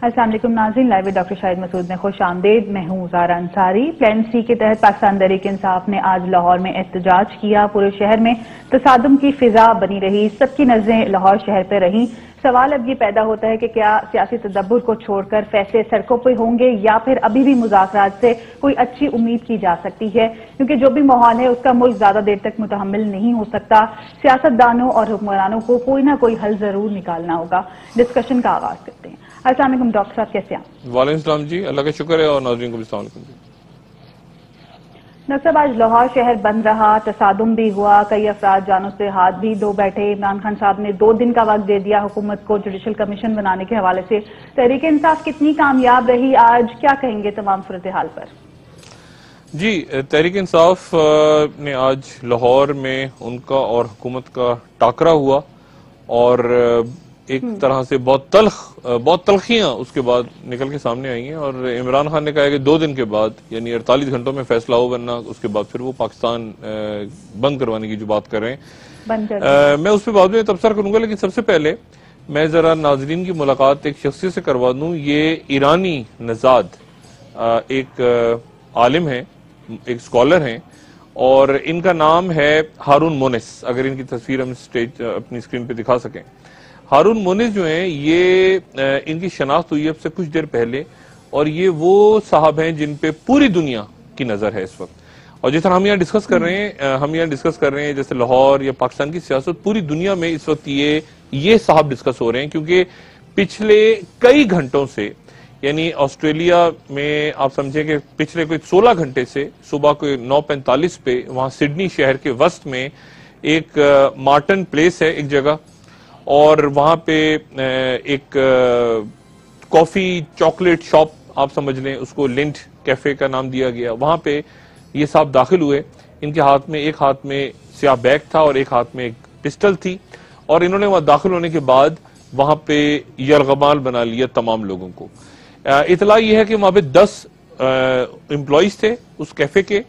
السلام علیکم ناظرین، لائیو ڈاکٹر شاہد مسعود میں خوش آمدید۔ میں ہوں زارا انصاری۔ پلان سی کے تحت پاکستان تحریک انصاف نے آج لاہور میں احتجاج کیا۔ پورے شہر میں تصادم کی فضا بنی رہی، سب کی نظریں لاہور شہر پہ رہیں۔ سوال اب یہ پیدا ہوتا ہے کہ کیا سیاسی تدبر کو چھوڑ کر فیصلے سڑکوں پہ ہوں گے یا پھر ابھی بھی مذاکرات سے کوئی اچھی امید کی جا سکتی ہے، کیونکہ جو بھی ماحول ہے اس کا ملک زیادہ دیر تک متحمل نہیں ہو سکتا۔ سیاستدانوں اور حکمرانوں کو کوئی نہ کوئی حل ضرور نکالنا ہوگا۔ ڈسکشن کا آغاز کرتے ہیں۔ السلام علیکم ڈاکٹر صاحب، کیسے ہیں؟ وعلیکم السلام جی، اللہ کا شکر ہے، اور ناظرین کو بھی السلام علیکم جی۔ ڈاکٹر صاحب، آج لاہور شہر بند رہا، تصادم بھی ہوا، کئی افراد جانوں سے ہاتھ بھی دھو بیٹھے۔ عمران خان صاحب نے 2 دن کا وقت دے دیا حکومت کو جوڈیشل کمیشن بنانے کے حوالے سے۔ تحریک انصاف کتنی کامیاب رہی آج، کیا کہیں گے تمام صورتحال پر؟ جی، تحریک انصاف نے آج لاہور میں ان کا اور حکومت کا ٹاکرا ہوا، اور ایک طرح سے بہت تلخیاں اس کے بعد نکل کے سامنے آئی ہیں، اور عمران خان نے کہا ہے کہ 2 دن کے بعد یعنی 48 گھنٹوں میں فیصلہ ہو، ورنہ اس کے بعد پھر وہ پاکستان بند کروانے کی جو بات کر رہے ہیں میں اس پہ بعد میں تبصرہ کروں گا، لیکن سب سے پہلے میں ذرا ناظرین کی ملاقات ایک شخصیت سے کروا دوں۔ یہ ایرانی نژاد ایک عالم ہیں، ایک اسکالر ہیں، اور ان کا نام ہے ہارون مونس۔ اگر ان کی تصویر ہم اپنی اسکرین پہ دکھا سکیں۔ ہارون مونس جو ہیں، یہ ان کی شناخت ہوئی اب سے کچھ دیر پہلے، اور یہ وہ صاحب ہیں جن پہ پوری دنیا کی نظر ہے اس وقت۔ اور جس طرح ہم یہاں ڈسکس کر رہے ہیں جیسے لاہور یا پاکستان کی سیاست، پوری دنیا میں اس وقت یہ صاحب ڈسکس ہو رہے ہیں، کیونکہ پچھلے کئی گھنٹوں سے، یعنی آسٹریلیا میں آپ سمجھیں کہ پچھلے کوئی 16 گھنٹے سے صبح کوئی 9:45 پہ وہاں سڈنی شہر کے وسط میں ایک مارٹن پلیس ہے ایک جگہ، اور وہاں پہ ایک کافی چاکلیٹ شاپ آپ سمجھ لیں، اس کو لنٹ کیفے کا نام دیا گیا۔ وہاں پہ یہ صاحب داخل ہوئے، ان کے ہاتھ میں ایک ہاتھ میں سیاہ بیگ تھا اور ایک ہاتھ میں ایک پسٹل تھی، اور انہوں نے وہاں داخل ہونے کے بعد وہاں پہ یرغمال بنا لیا تمام لوگوں کو۔ اطلاع یہ ہے کہ وہاں پہ 10 امپلائیز تھے اس کیفے کے،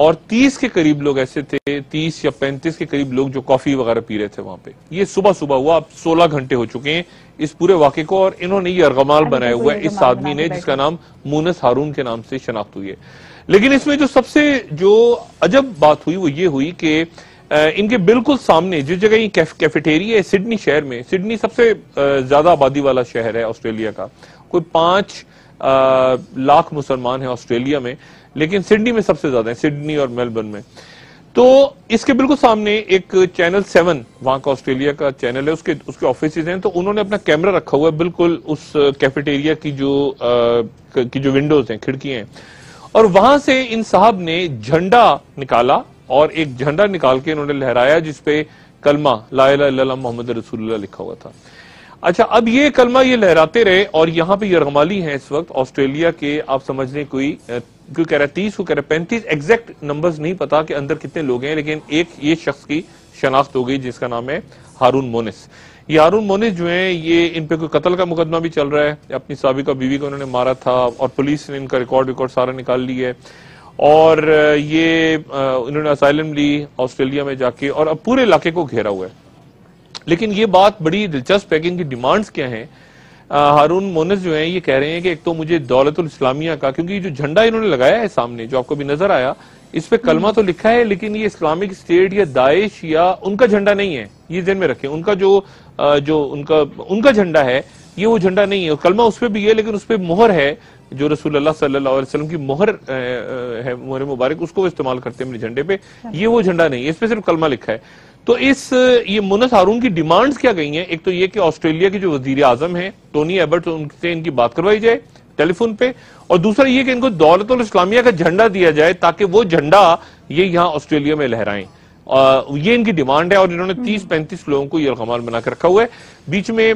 اور 30 کے قریب لوگ ایسے تھے، 30 یا 35 کے قریب لوگ جو کافی وغیرہ پی رہے تھے وہاں پہ۔ یہ صبح ہوا، اب 16 گھنٹے ہو چکے ہیں اس پورے واقعے کو، اور انہوں نے یہ ارغمال بنایا ہوا ہے اس آدمی نے، جس کا نام مونس ہارون کے نام سے شناخت ہوئی ہے۔ لیکن اس میں جو سب سے عجب بات ہوئی وہ یہ ہوئی کہ ان کے بالکل سامنے جس جگہ یہ کیفیٹیریا ہے سڈنی شہر میں، سڈنی سب سے زیادہ آبادی والا شہر ہے آسٹریلیا کا، کوئی 5 لاکھ مسلمان ہیں آسٹریلیا میں، لیکن سڈنی میں سب سے زیادہ ہیں، سڈنی اور میلبرن میں۔ تو اس کے بالکل سامنے ایک چینل 7 وہاں کا آسٹریلیا کا چینل ہے، اس کے آفیسز ہیں، تو انہوں نے اپنا کیمرہ رکھا ہوا ہے بالکل اس کیفیٹیریا کی جو ونڈوز ہیں، کھڑکیاں ہیں، اور وہاں سے ان صاحب نے جھنڈا نکالا، اور ایک جھنڈا نکال کے انہوں نے لہرایا جس پہ کلمہ لا الہ الا اللہ محمد رسول اللہ لکھا ہوا تھا۔ اچھا، اب یہ کلمہ یہ لہراتے رہے، اور یہاں پہ یرغمالی ہیں اس وقت آسٹریلیا کے، آپ سمجھ لیں کوئی کہہ رہا ہے 30، کوئی کہہ رہا ہے 35، ایگزیکٹ نمبرز نہیں پتا کہ اندر کتنے لوگ ہیں، لیکن ایک یہ شخص کی شناخت ہو گئی جس کا نام ہے ہارون مونس۔ یہ ہارون مونس جو ہیں، یہ ان پہ کوئی قتل کا مقدمہ بھی چل رہا ہے، اپنی سابقہ بیوی کو انہوں نے مارا تھا، اور پولیس نے ان کا ریکارڈ سارا نکال لی ہے، اور یہ انہوں نے اسائلم لی آسٹریلیا میں جا کے، اور اب پورے علاقے کو گھیرا ہوا ہے۔ لیکن یہ بات بڑی دلچسپ ہے کہ ان کی ڈیمانڈز کیا ہیں۔ ہارون مونس جو ہیں یہ کہہ رہے ہیں کہ ایک تو مجھے دولت الاسلامیہ کا، کیونکہ یہ جو جھنڈا انہوں نے لگایا ہے سامنے جو آپ کو بھی نظر آیا، اس پہ کلمہ تو لکھا ہے، لیکن یہ اسلامک اسٹیٹ یا داعش یا ان کا جھنڈا نہیں ہے، یہ ذہن میں رکھیں۔ ان کا ان کا جھنڈا ہے، یہ وہ جھنڈا نہیں ہے، کلمہ اس پہ بھی ہے، لیکن اس پہ مہر ہے جو رسول اللہ صلی اللہ علیہ وسلم کی مہر ہے، مہر مبارک، اس کو وہ استعمال کرتے ہیں اپنے جھنڈے پہ، یہ وہ جھنڈا نہیں ہے، اس پہ صرف کلمہ لکھا ہے۔ تو یہ مونس ہارون کی ڈیمانڈز کیا گئی ہیں؟ ایک تو یہ کہ آسٹریلیا کے جو وزیر اعظم ہیں ٹونی ایبٹ، ان سے ان کی بات کروائی جائے ٹیلی فون پہ، اور دوسرا یہ کہ ان کو دولت الاسلامیہ کا جھنڈا دیا جائے تاکہ وہ جھنڈا یہ یہاں آسٹریلیا میں لہرائیں۔ یہ ان کی ڈیمانڈ ہے، اور انہوں نے 30-35 لوگوں کو یرغمال بنا کے رکھا ہوا ہے۔ بیچ میں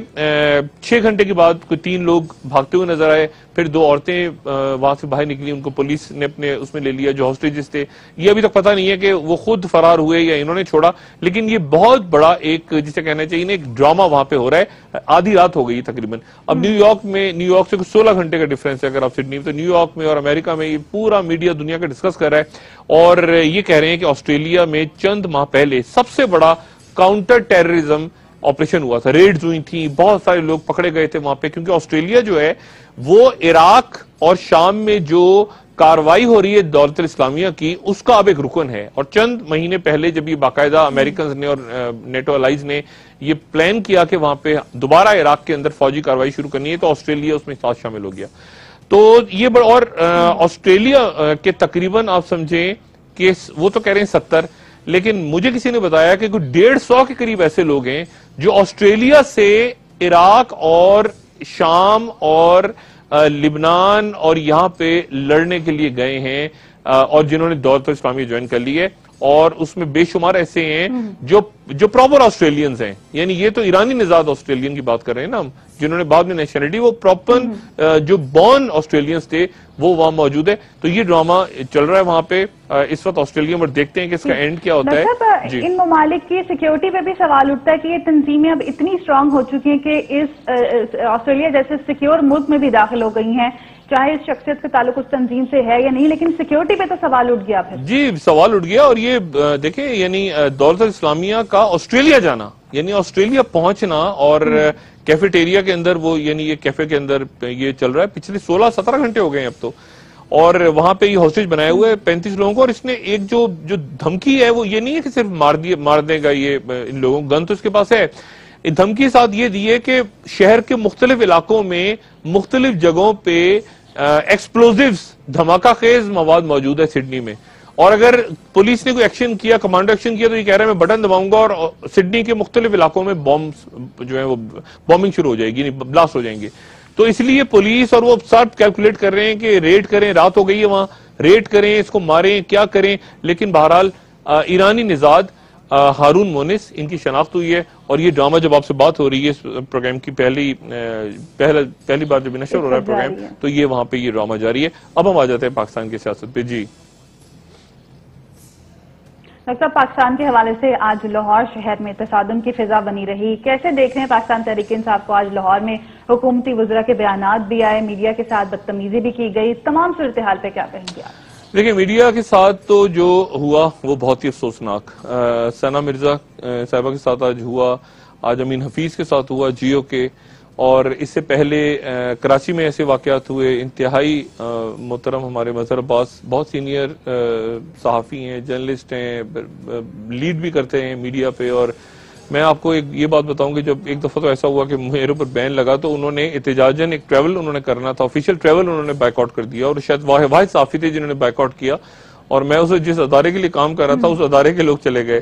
6 گھنٹے کے بعد کوئی 3 لوگ بھاگتے ہوئے نظر آئے، پھر 2 عورتیں وہاں سے باہر نکلی، ان کو پولیس نے اپنے اس میں لے لیا جو ہاسٹیجز تھے۔ یہ ابھی تک پتہ نہیں ہے کہ وہ خود فرار ہوئے یا انہوں نے چھوڑا، لیکن یہ بہت بڑا ایک جسے کہنا چاہیے نا ایک ڈرامہ وہاں پہ ہو رہا ہے۔ آدھی رات ہو گئی تقریباً۔ اب نیو یارک سے کچھ 16 گھنٹے کا ڈیفرنس ہے، اگر آپ سڈنی میں، تو نیو یارک میں اور امریکہ میں یہ پورا میڈیا دنیا کا ڈسکس کر رہا ہے، اور یہ کہہ رہے ہیں کہ آسٹریلیا میں چند ماہ پہلے سب سے بڑا کاؤنٹر ٹیررزم آپریشن ہوا تھا, ریڈز ہوئی تھی, بہت سارے لوگ پکڑے گئے تھے وہاں پہ, کیونکہ آسٹریلیا جو ہے وہ عراق اور شام میں جو کاروائی ہو رہی ہے دولت اسلامیہ کی, اس کا اب ایک رکن ہے. اور چند مہینے پہلے جب یہ باقاعدہ امریکنز نے اور نیٹو الائز نے یہ پلان کیا کہ وہاں پہ دوبارہ عراق کے اندر فوجی کاروائی شروع کرنی ہے, تو آسٹریلیا اس میں ساتھ شامل ہو گیا. تو یہ اور آسٹریلیا کے تقریباً آپ سمجھیں کہ وہ تو کہہ رہے ہیں 70, لیکن مجھے کسی نے بتایا کہ کوئی 150 کے قریب ایسے لوگ ہیں جو آسٹریلیا سے عراق اور شام اور لبنان اور یہاں پہ لڑنے کے لیے گئے ہیں, اور جنہوں نے دولت اسلامیہ جوائن کر لی ہے. اور اس میں بے شمار ایسے ہیں جو پراپر آسٹریلینز ہیں, یعنی یہ تو ایرانی نژاد آسٹریلین کی بات کر رہے ہیں نا ہم, جنہوں نے بعد میں نیشنلٹی, وہ پراپر جو بورن آسٹریلینز تھے وہ وہاں موجود ہے. تو یہ ڈرامہ چل رہا ہے وہاں پہ اس وقت آسٹریلیا میں, دیکھتے ہیں کہ اس کا اینڈ کیا ہوتا ہے. ان ممالک کی سیکیورٹی پہ بھی سوال اٹھتا ہے کہ یہ تنظیمیں اب اتنی اسٹرانگ ہو چکی ہیں کہ اس آسٹریلیا جیسے سیکیور ملک میں بھی داخل ہو گئی ہیں, چاہے اس شخصیت کا تعلق اس تنظیم سے ہے یا نہیں, لیکن سیکیورٹی پہ تو سوال اٹھ گیا پھر. جی سوال اٹھ گیا, اور یہ دیکھیں یعنی دولت اسلامیہ کا آسٹریلیا جانا, یعنی آسٹریلیا پہنچنا, اور کیفیٹیریا کے اندر وہ, یعنی یہ کیفے کے اندر یہ چل رہا ہے, پچھلے 16-17 گھنٹے ہو گئے ہیں اب تو, اور وہاں پہ یہ ہاسٹیج بنائے ہوئے 35 لوگوں کو. اور اس نے ایک جو دھمکی ہے وہ یہ نہیں ہے کہ صرف مار دے گا یہ ان لوگوں کو, گن تو اس کے پاس ہے. دھمکی کے ساتھ یہ دی ہے کہ شہر کے مختلف علاقوں میں مختلف جگہوں پہ ایکسپلوزیوز, دھماکہ خیز مواد موجود ہے سڈنی میں, اور اگر پولیس نے کوئی ایکشن کیا, کمانڈو ایکشن کیا, تو یہ کہہ رہا ہے میں بٹن دباؤں گا اور سڈنی کے مختلف علاقوں میں بمز جو ہیں وہ بومنگ شروع ہو جائے گی, بلاسٹ ہو جائیں گے. تو اس لیے پولیس اور وہ سب کیلکولیٹ کر رہے ہیں کہ ریڈ کریں, رات ہو گئی ہے وہاں, ریڈ کریں, اس کو ماریں, کیا کریں. لیکن بہرحال ایرانی نژاد ہارون مونس ان کی شناخت ہوئی ہے, اور یہ ڈرامہ جب آپ سے بات ہو رہی ہے اس پروگرام کی پہلی بار جب نشر ہو رہا ہے پروگرام, تو یہ وہاں پہ یہ ڈرامہ جاری ہے. اب ہم آ جاتے ہیں پاکستان کی سیاست پہ. جی ڈاکٹر صاحب, پاکستان کے حوالے سے آج لاہور شہر میں تصادم کی فضا بنی رہی, کیسے دیکھ رہے ہیں پاکستان تحریک انصاف کو؟ آج لاہور میں حکومتی وزراء کے بیانات بھی آئے, میڈیا کے ساتھ بدتمیزی بھی کی گئی, تمام صورتحال پہ کیا کہیں گے آپ؟ دیکھیں میڈیا کے ساتھ تو جو ہوا وہ بہت ہی افسوسناک, ثنا مرزا صاحبہ کے ساتھ آج ہوا, آج امین حفیظ کے ساتھ ہوا جیو کے, اور اس سے پہلے کراچی میں ایسے واقعات ہوئے. انتہائی محترم ہمارے مظہر عباس بہت سینئر صحافی ہیں, جرنلسٹ ہیں, لیڈ بھی کرتے ہیں میڈیا پہ, اور میں آپ کو یہ بات بتاؤں کہ جب ایک دفعہ تو ایسا ہوا کہ میرے اوپر بین لگا, تو انہوں نے احتجاجاً ایک ٹریول انہوں نے کرنا تھا, آفیشیل ٹریول انہوں نے بائیک آؤٹ کر دیا, اور شاید واحد صحافی تھے جنہوں نے بائیک آؤٹ کیا, اور میں اسے جس ادارے کے لیے کام کر رہا تھا اس ادارے کے لوگ چلے گئے.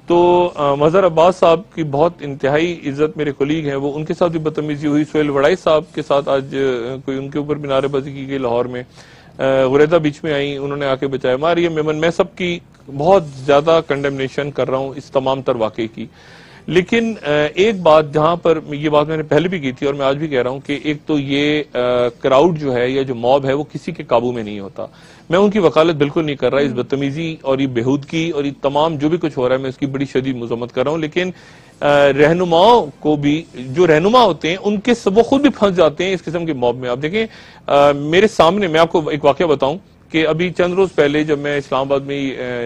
تو مظہر عباس صاحب کی بہت انتہائی عزت میرے کولیگ ہیں, وہ ان کے ساتھ بھی بدتمیزی ہوئی. سہیل وڑائی صاحب کے ساتھ آج کوئی ان کے اوپر بھی نعرے بازی کی گئی لاہور میں, غریدہ بیچ میں آئی, انہوں نے آ کے بچایا. مریم میمن, میں سب کی بہت زیادہ کنڈمنیشن کر رہا ہوں اس تمام تر واقعے کی, لیکن ایک بات جہاں پر یہ بات میں نے پہلے بھی کی تھی اور میں آج بھی کہہ رہا ہوں کہ ایک تو یہ کراؤڈ جو ہے یا جو موب ہے وہ کسی کے قابو میں نہیں ہوتا. میں ان کی وکالت بالکل نہیں کر رہا, اس بدتمیزی اور یہ بےہودگی اور یہ تمام جو بھی کچھ ہو رہا ہے میں اس کی بڑی شدید مذمت کر رہا ہوں. لیکن رہنماؤں کو بھی, جو رہنما ہوتے ہیں ان کے وہ خود بھی پھنس جاتے ہیں اس قسم کے موب میں. آپ دیکھیں میرے سامنے, میں آپ کو ایک واقعہ بتاؤں کہ ابھی چند روز پہلے جب میں اسلام آباد میں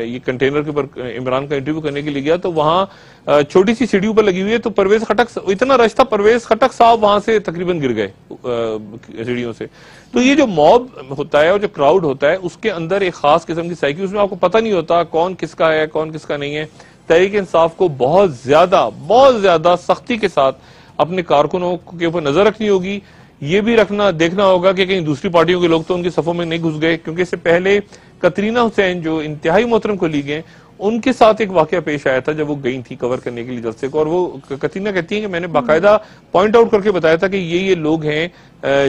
یہ کنٹینر کے اوپر عمران کا انٹرویو کرنے کے لیے گیا, تو وہاں چھوٹی سی سیڑھیوں پر لگی ہوئی ہے, تو پرویز خٹک, اتنا رش تھا, پرویز خٹک صاحب وہاں سے تقریباً گر گئے سیڑھیوں سے. تو یہ جو موب ہوتا ہے اور جو کراؤڈ ہوتا ہے اس کے اندر ایک خاص قسم کی سائیکی, اس میں آپ کو پتہ نہیں ہوتا کون کس کا ہے کون کس کا نہیں ہے. تحریک انصاف کو بہت زیادہ سختی کے ساتھ اپنے کارکنوں کے اوپر نظر رکھنی ہوگی. یہ بھی دیکھنا ہوگا کہ کہیں دوسری پارٹیوں کے لوگ تو ان کے صفوں میں نہیں گھس گئے, کیونکہ اس سے پہلے کترینہ حسین جو انتہائی محترم کولیگ ہیں, ان کے ساتھ ایک واقعہ پیش آیا تھا جب وہ گئی تھی کور کرنے کے لیے جلسے کو, اور وہ کترینہ کہتی ہیں کہ میں نے باقاعدہ پوائنٹ آؤٹ کر کے بتایا تھا کہ یہ لوگ ہیں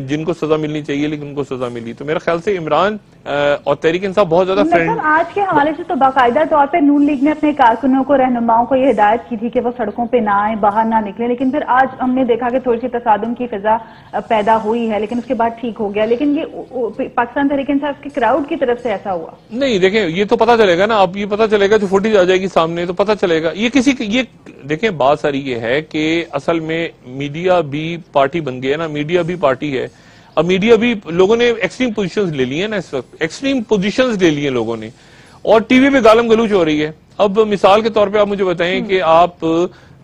جن کو سزا ملنی چاہیے لیکن ان کو سزا ملی. تو میرے خیال سے عمران اور تحریک انصاف بہت زیادہ فرینڈ. آج کے حوالے سے تو باقاعدہ طور پہ نون لیگ نے اپنے کارکنوں کو, رہنماؤں کو یہ ہدایت کی تھی کہ وہ سڑکوں پہ نہ آئیں, باہر نہ نکلیں, لیکن پھر آج ہم نے دیکھا کہ تھوڑی سی تصادم کی فضا پیدا ہوئی ہے, لیکن اس کے بعد ٹھیک ہو گیا. لیکن یہ پاکستان تحریک انصاف کے کراؤڈ کی طرف سے ایسا ہوا نہیں. دیکھیں یہ تو پتہ چلے گا نا, اب یہ پتہ چلے گا, جو فوٹیج آ جائے گی سامنے تو پتہ چلے گا. یہ دیکھیں بات ساری یہ ہے کہ اصل میں میڈیا بھی پارٹی بن گیا نا, میڈیا بھی پارٹی ہے. اب میڈیا بھی لوگوں نے ایکسٹریم پوزیشنز لے لی ہیں نا, اس وقت ایکسٹریم پوزیشنز لے لی ہیں لوگوں نے, اور ٹی وی پہ گالم گلوچ ہو رہی ہے. اب مثال کے طور پہ آپ مجھے بتائیں کہ آپ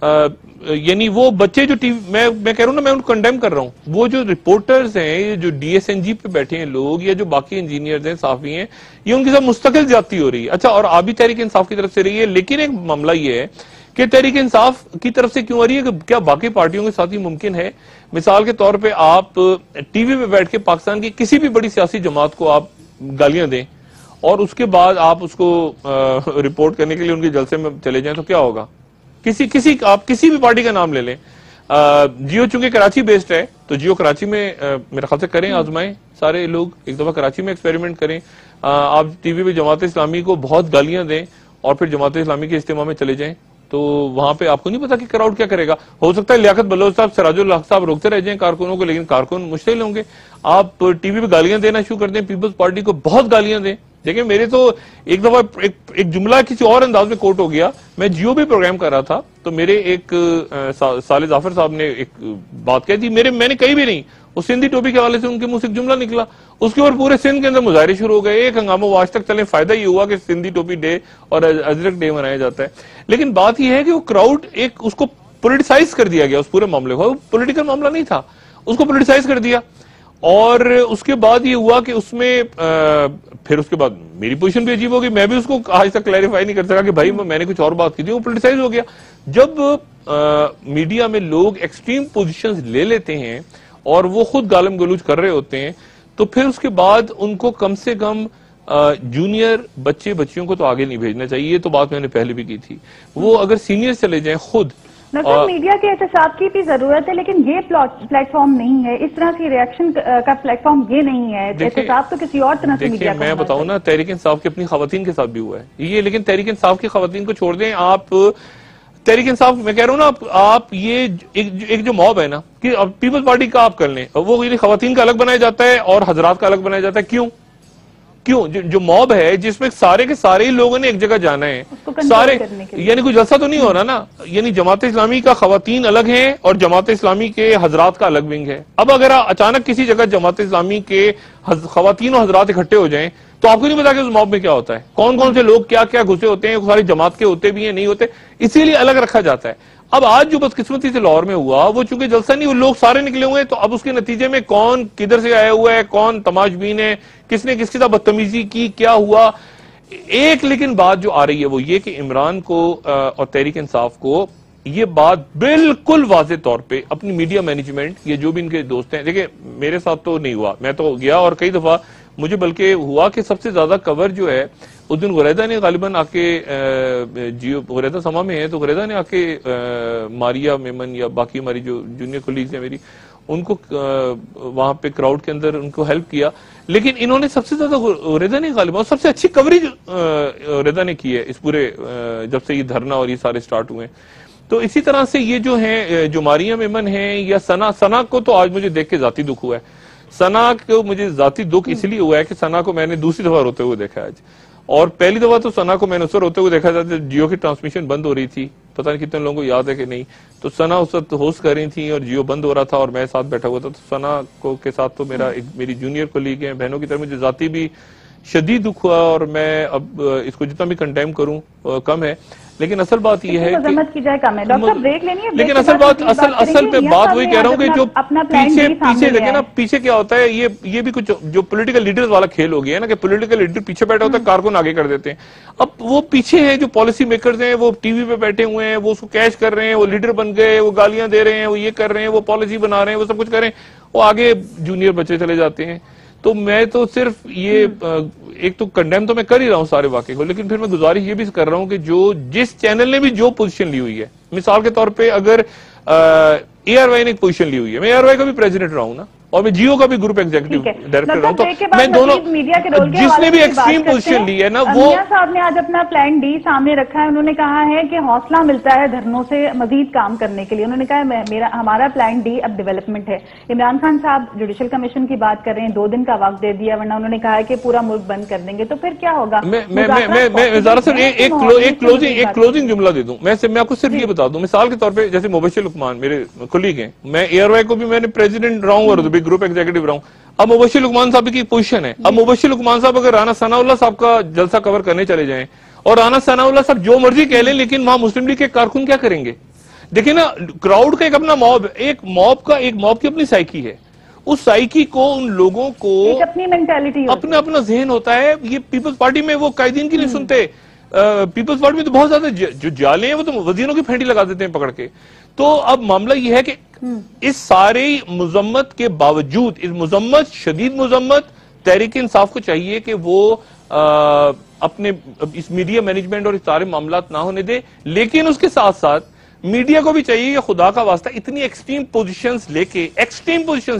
یعنی وہ بچے جو میں کہہ رہا ہوں نا، میں ان کو کنڈیم کر رہا ہوں، وہ جو رپورٹرز ہیں، یہ جو ڈی ایس این جی پہ بیٹھے ہیں لوگ، یا جو باقی انجینئرز ہیں، صحافی ہیں، یہ ان کے ساتھ مستقل زیادتی ہو رہی ہے. اچھا، اور آپ بھی تحریک انصاف کی طرف سے رہی ہے، لیکن ایک معاملہ یہ ہے کہ تحریک انصاف کی طرف سے کیوں آ رہی ہے کہ کیا باقی پارٹیوں کے ساتھ ہی ممکن ہے؟ مثال کے طور پہ آپ ٹی وی پہ بیٹھ کے پاکستان کی کسی بھی بڑی سیاسی جماعت کو آپ گالیاں دیں اور اس کے بعد آپ اس کو رپورٹ کرنے کے لیے ان کے جلسے میں چلے جائیں تو کیا ہوگا؟ آپ کسی بھی پارٹی کا نام لے لیں. جیو چونکہ کراچی بیسڈ ہے تو جیو کراچی میں میرے خیال سے کریں، آزمائیں سارے لوگ، ایک دفعہ کراچی میں ایکسپیریمنٹ کریں. آپ ٹی وی پہ جماعت اسلامی کو بہت گالیاں دیں اور پھر جماعت اسلامی کے اجتماع میں چلے جائیں تو وہاں پہ آپ کو نہیں پتا کہ کراؤڈ کیا کرے گا. ہو سکتا ہے لیاقت بلوچ صاحب، سراج الحق صاحب روکتے رہ جائیں کارکنوں کو، لیکن کارکن مشتعل ہوں گے. آپ ٹی وی پہ گالیاں دینا شروع کر دیں، پیپلز پارٹی کو بہت گالیاں دیں. دیکھیں میرے تو ایک دفعہ ایک جملہ کسی اور انداز میں کوٹ ہو گیا. میں جیو بھی پروگرام کر رہا تھا تو میرے ایک صالح ظافر صاحب نے ایک بات کہی تھی، میں نے کہی بھی نہیں، وہ سندھی ٹوپی کے حوالے سے ان کے منہ سے ایک جملہ نکلا، اس کے اوپر پورے سندھ کے اندر مظاہرے شروع ہو گئے، ایک ہنگامہ وہ آج تک چلے. فائدہ یہ ہوا کہ سندھی ٹوپی ڈے اور ازرق ڈے منایا جاتا ہے. لیکن بات یہ ہے کہ وہ کراؤڈ اس کو پولیٹیسائز کر دیا گیا، اس پورے معاملے کو. پولیٹیکل معاملہ نہیں تھا، اس کو پولیٹیسائز کر دیا. اور اس کے بعد یہ ہوا کہ اس میں پھر اس کے بعد میری پوزیشن بھی عجیب ہوگی، میں بھی اس کو آج تک کلیریفائی نہیں کر سکا کہ بھائی میں نے کچھ اور بات کی تھی. وہ پولیٹیسائز ہو گیا. جب میڈیا میں لوگ ایکسٹریم پوزیشنز لے لیتے ہیں اور وہ خود گالم گلوچ کر رہے ہوتے ہیں تو پھر اس کے بعد ان کو کم سے کم جونیئر بچیوں کو تو آگے نہیں بھیجنا چاہیے. یہ تو بات میں نے پہلے بھی کی تھی. وہ اگر سینئر چلے جائیں خود. میڈیا کے احتساب کی بھی ضرورت ہے، لیکن یہ پلیٹ فارم نہیں ہے، اس طرح کی ریاکشن کا پلیٹ فارم یہ نہیں ہے. احتساب تو کسی اور طرح سے میڈیا کا. میں بتاؤں نا، تحریک انصاف کی اپنی خواتین کے ساتھ بھی ہوا ہے یہ، لیکن تحریک انصاف کی خواتین کو چھوڑ دیں. آپ تحریک انصاف میں کہہ رہا ہوں نا، آپ یہ ایک جو موب ہے نا کہ پیپلز پارٹی کا آپ کر لیں، وہ خواتین کا الگ بنایا جاتا ہے اور حضرات کا الگ بنایا جاتا ہے. کیوں جو موب ہے جس میں سارے کے سارے لوگوں نے ایک جگہ جانا ہے، سارے، یعنی کوئی جلسہ تو نہیں ہو رہا نا. یعنی جماعت اسلامی کا خواتین الگ ہیں اور جماعت اسلامی کے حضرات کا الگ ونگ ہے. اب اگر اچانک کسی جگہ جماعت اسلامی کے خواتین اور حضرات اکٹھے ہو جائیں تو آپ کو نہیں پتا کہ اس موب میں کیا ہوتا ہے، کون سے لوگ کیا گھسے ہوتے ہیں، ساری جماعت کے ہوتے بھی ہیں نہیں ہوتے، اسی لیے الگ رکھا جاتا ہے. اب آج جو بدقسمتی سے لاہور میں ہوا، وہ چونکہ جلسہ نہیں، وہ لوگ سارے نکلے ہوئے ہیں تو اب اس کے نتیجے میں کون کدھر سے آیا ہوا ہے، کون تماش بین ہے، کس نے کس کے ساتھ بدتمیزی کی، کیا ہوا. ایک لیکن بات جو آ رہی ہے وہ یہ کہ عمران کو اور تحریک انصاف کو یہ بات بالکل واضح طور پہ اپنی میڈیا مینجمنٹ، یہ جو بھی ان کے دوست ہیں، دیکھیں میرے ساتھ تو نہیں ہوا، میں تو گیا اور کئی دفعہ مجھے بلکہ ہوا کہ سب سے زیادہ کور جو ہے اس دن غریدہ نے غالباً آ کے جیو غریدہ سما میں ہے تو غریدہ نے آ کے ماریا میمن یا باقی ہماری جو جونیئر کولیگز ہیں میری، ان کو وہاں پہ کراؤڈ کے اندر ان کو ہیلپ کیا. لیکن انہوں نے سب سے زیادہ غریدہ نے غالباً سب سے اچھی کوریج غریدہ نے کی ہے اس پورے جب سے یہ دھرنا اور یہ سارے سٹارٹ ہوئے. تو اسی طرح سے یہ جو ہیں جو ماریا میمن ہیں یا ثنا کو تو آج مجھے دیکھ کے ذاتی دکھ ہوا ہے. ثنا کو مجھے ذاتی دکھ اس لیے ہوا ہے کہ ثنا کو میں نے دوسری دفعہ روتے ہوئے دیکھا ہے آج. اور پہلی دفعہ تو ثنا کو میں نے اس وقت روتے ہوئے دیکھا تھا جیو کی ٹرانسمیشن بند ہو رہی تھی، پتہ نہیں کتنے لوگوں کو یاد ہے کہ نہیں. تو ثنا اس وقت ہوسٹ کر رہی تھی اور جیو بند ہو رہا تھا اور میں ساتھ بیٹھا ہوا تھا. تو ثنا کے ساتھ تو میری جونیئر کولیگ ہیں، بہنوں کی طرف مجھے ذاتی بھی شدید دکھ ہوا اور میں اب اس کو جتنا بھی کنڈیم کروں کم ہے. لیکن اصل بات یہ ہے لیکن اصل پہ بات وہی کہہ رہا ہوں کہ جو پیچھے دیکھیں نا پیچھے کیا ہوتا ہے، یہ بھی کچھ جو پولیٹیکل لیڈرز والا کھیل ہو گیا ہے نا کہ پولیٹیکل لیڈر پیچھے بیٹھا ہوتا ہے، کارکن آگے کر دیتے ہیں. اب وہ پیچھے ہیں جو پالیسی میکرز ہیں، وہ ٹی وی پہ بیٹھے ہوئے ہیں، وہ اس کو کیچ کر رہے ہیں، وہ لیڈر بن گئے، وہ گالیاں دے رہے ہیں، وہ یہ کر رہے ہیں، وہ پالیسی بنا رہے ہیں، وہ سب کچھ کر رہے ہیں، وہ آگے جونیئر بچے چلے جاتے ہیں. تو میں تو صرف یہ ایک تو کنڈیم تو میں کر ہی رہا ہوں سارے واقعے کو، لیکن پھر میں گزارش یہ بھی کر رہا ہوں کہ جس چینل نے بھی جو پوزیشن لی ہوئی ہے، مثال کے طور پہ اگر اے آر وائی نے ایک پوزیشن لی ہوئی ہے، میں اے آر وائی کا بھی پریزیڈنٹ رہا ہوں نا اور میں جیو کا بھی گروپ ایگزیکٹو ڈائریکٹر رہا ہوں، تو میں دونوں جس نے بھی ایکسٹریم پوزیشن لی ہے نا وہ صاحب نے آج اپنا پلان ڈی سامنے رکھا ہے. انہوں نے کہا ہے کہ حوصلہ ملتا ہے دھرنوں سے مزید کام کرنے کے لیے. انہوں نے کہا ہمارا پلان ڈی اب ڈیولپمنٹ ہے. عمران خان صاحب جوڈیشل کمیشن کی بات کر رہے ہیں، 2 دن کا وقت دے دیا، ورنہ انہوں نے کہا ہے کہ پورا ملک بند کر دیں گے. تو پھر کیا ہوگا؟ میں ذرا سا ایک کلوزنگ جملہ دے دوں. میں آپ کو صرف یہ بتا دوں، مثال کے طور پہ جیسے مبشر لقمان میرے کولیگ ہیں، میں اے آر وائی کو بھی میں نے پریزیڈنٹ رہا ہوں اور بھی گروپ ایگزیکٹو رہا ہوں. اب مبشر لقمان صاحب کی پوزیشن ہے، اب مبشر لقمان صاحب اگر رانا ثناء اللہ صاحب کا جلسہ کور کرنے چلے جائیں اور رانا ثناء اللہ صاحب جو مرضی کہہ لیں، لیکن وہاں مسلم لیگ کے کارکن کیا کریں گے؟ دیکھیں نا کراؤڈ کا ایک اپنا موب، ایک موب کی اپنی سائیکی ہے، اس سائیکی کو ان لوگوں کو اپنی مینٹیلٹی اپنا ذہن ہوتا ہے. یہ پیپلز پارٹی میں وہ قائدین کی نہیں سنتے، پیپلز پارٹی میں تو بہت زیادہ جو جالے ہیں وہ تو وزیروں کی پھینٹی لگا دیتے ہیں پکڑ کے. تو اب معاملہ یہ ہے کہ اس سارے مذمت کے باوجود، اس مذمت، شدید مذمت، تحریک انصاف کو چاہیے کہ وہ اپنے اس میڈیا مینجمنٹ اور اس سارے معاملات نہ ہونے دے، لیکن اس کے ساتھ ساتھ میڈیا کو بھی چاہیے کہ خدا کا واسطہ اتنی ایکسٹریم پوزیشنز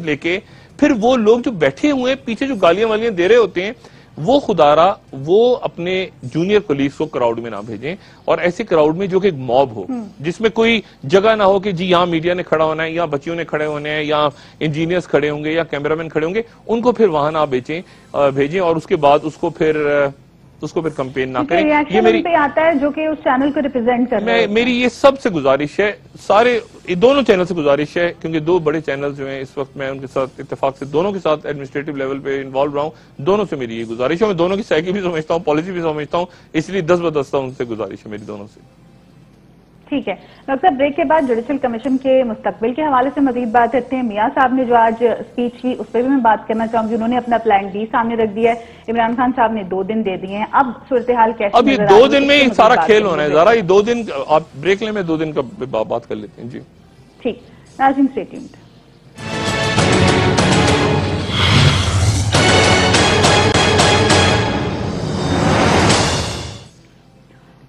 لے کے پھر وہ لوگ جو بیٹھے ہوئے ہیں پیچھے جو گالیاں والیاں دے رہے ہوتے ہیں، وہ خدارا وہ اپنے جونیئر کولیگز کو کراؤڈ میں نہ بھیجیں، اور ایسے کراؤڈ میں جو کہ ایک موب ہو، جس میں کوئی جگہ نہ ہو کہ جی یہاں میڈیا نے کھڑا ہونا ہے، یا بچیوں نے کھڑے ہونے ہیں، یا انجینئرز کھڑے ہوں گے، یا کیمرامین کھڑے ہوں گے، ان کو پھر وہاں نہ بھیجیں اور اس کے بعد اس کو پھر کمپین نہ کریں. یہ میری پہ آتا ہے جو کہ اس چینل کو ریپرزینٹ کر رہے ہیں. میری یہ سب سے گزارش ہے، سارے دونوں چینل سے گزارش ہے، کیونکہ دو بڑے چینل جو ہیں اس وقت میں ان کے ساتھ اتفاق سے دونوں کے ساتھ ایڈمنسٹریٹو لیول پہ انوالو رہا ہوں، دونوں سے میری یہ گزارش ہے. میں دونوں کی سائیکی بھی سمجھتا ہوں، پالیسی بھی سمجھتا ہوں، اس لیے 10 بدستہ ان سے گزارش ہے میری دونوں سے. ٹھیک ہے ڈاکٹر صاحب، بریک کے بعد جوڈیشل کمیشن کے مستقبل کے حوالے سے مزید بات کرتے ہیں. میاں صاحب نے جو آج اسپیچ کی اس پہ بھی میں بات کرنا چاہوں گی. انہوں نے اپنا پلان ڈی سامنے رکھ دیا ہے، عمران خان صاحب نے 2 دن دے دیے ہیں. اب صورتحال کیسے؟ اب یہ 2 دن میں ہی سارا کھیل ہونا ہے. ذرا یہ 2 دن آپ بریک لیں، میں 2 دن کا بات کر لیتے ہیں. جی ٹھیک، ناظرین اسٹے ٹیونڈ.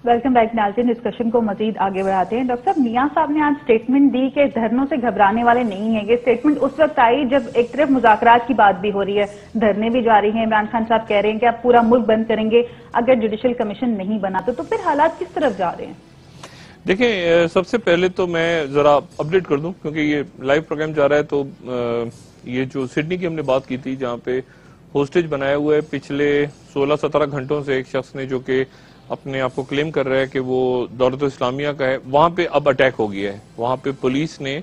ویلکم بیک ناظرین، ڈسکشن کو مزید آگے بڑھاتے ہیں. ڈاکٹر صاحب، میاں صاحب نے آج سٹیٹمنٹ دی کہ دھرنوں سے گھبرانے والے نہیں ہیں. یہ سٹیٹمنٹ اس وقت آئی جب ایک طرف مذاکرات کی بات بھی ہو رہی ہے، دھرنے بھی جاری ہیں. عمران خان صاحب کہہ رہے ہیں کہ آپ پورا ملک بند کریں گے اگر جوڈیشل کمیشن نہیں بنا تو پھر حالات کس طرف جا رہے ہیں؟ دیکھیں، سب سے پہلے تو میں ذرا اپڈیٹ کر دوں، کیونکہ یہ لائیو پروگرام جا رہا ہے. تو یہ جو سڈنی کی ہم نے بات کی تھی، جہاں پہ ہوسٹیج بنایا ہوا ہے پچھلے 16-17 گھنٹوں سے ایک شخص نے، جو کہ اپنے آپ کو کلیم کر رہا ہے کہ وہ دولت اسلامیہ کا ہے، وہاں پہ اب اٹیک ہو گیا ہے. وہاں پہ پولیس نے،